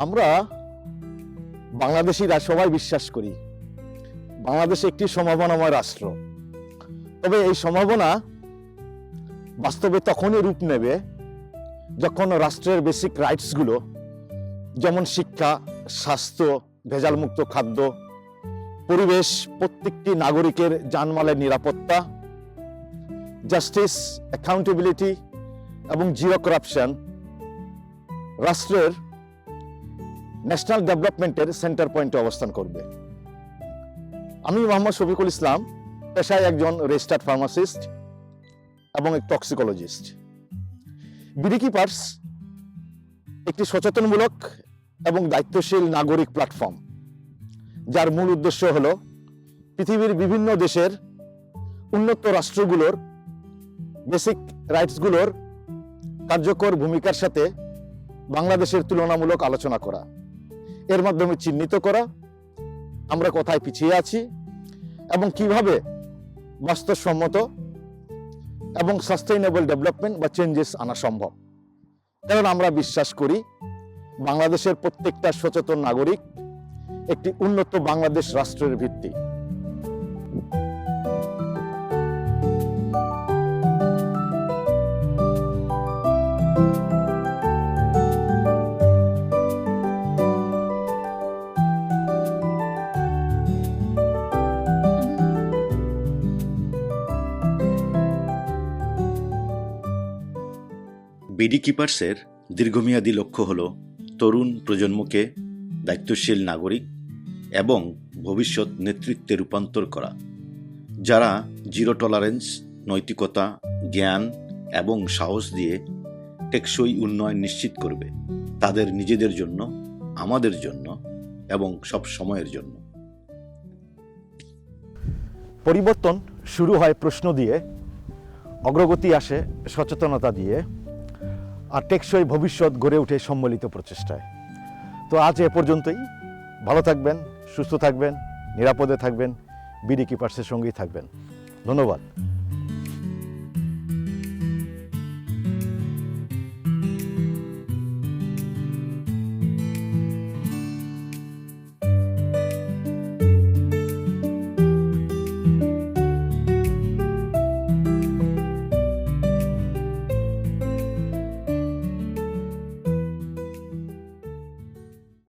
আমরা বাংলাদেশিরা সবাই বিশ্বাস করি বাংলাদেশ একটি সম্ভাবনাময় রাষ্ট্র। তবে এই সম্ভাবনা বাস্তবে তখনই রূপ নেবে যখন রাষ্ট্রের বেসিক রাইটসগুলো, যেমন শিক্ষা, স্বাস্থ্য, ভেজালমুক্ত খাদ্য, পরিবেশ, প্রত্যেকটি নাগরিকের জানমালের নিরাপত্তা, জাস্টিস, অ্যাকাউন্টেবিলিটি এবং জিরো করাপশন রাষ্ট্রের ন্যাশনাল ডেভেলপমেন্টের সেন্টার পয়েন্টে অবস্থান করবে। আমি মোহাম্মদ শফিকুল ইসলাম, পেশায় একজন রেজিস্টার্ড ফার্মাসিস্ট এবং এক টক্সিকোলজিস্ট। বিডি কিপার্স একটি সচেতনমূলক এবং দায়িত্বশীল নাগরিক প্ল্যাটফর্ম, যার মূল উদ্দেশ্য হল পৃথিবীর বিভিন্ন দেশের উন্নত রাষ্ট্রগুলোর বেসিক রাইটসগুলোর কার্যকর ভূমিকার সাথে বাংলাদেশের তুলনামূলক আলোচনা করা, এর মাধ্যমে চিহ্নিত করা আমরা কোথায় পিছিয়ে আছি এবং কিভাবে বাস্তবসম্মত এবং সাস্টেইনেবল ডেভেলপমেন্ট বা চেঞ্জেস আনা সম্ভব। কারণ আমরা বিশ্বাস করি বাংলাদেশের প্রত্যেকটা সচেতন নাগরিক একটি উন্নত বাংলাদেশ রাষ্ট্রের ভিত্তি। বিডি কিপার্সের দীর্ঘমেয়াদী লক্ষ্য হল তরুণ প্রজন্মকে দায়িত্বশীল নাগরিক এবং ভবিষ্যৎ নেতৃত্বে রূপান্তর করা, যারা জিরো টলারেন্স, নৈতিকতা, জ্ঞান এবং সাহস দিয়ে টেকসই উন্নয়ন নিশ্চিত করবে, তাদের নিজেদের জন্য, আমাদের জন্য এবং সব সময়ের জন্য। পরিবর্তন শুরু হয় প্রশ্ন দিয়ে, অগ্রগতি আসে সচেতনতা দিয়ে, আর টেকসই ভবিষ্যৎ গড়ে ওঠে সম্মিলিত প্রচেষ্টায়। তো আজ এ পর্যন্তই। ভালো থাকবেন, সুস্থ থাকবেন, নিরাপদে থাকবেন, বিডি কিপার্সের সঙ্গেই থাকবেন। ধন্যবাদ।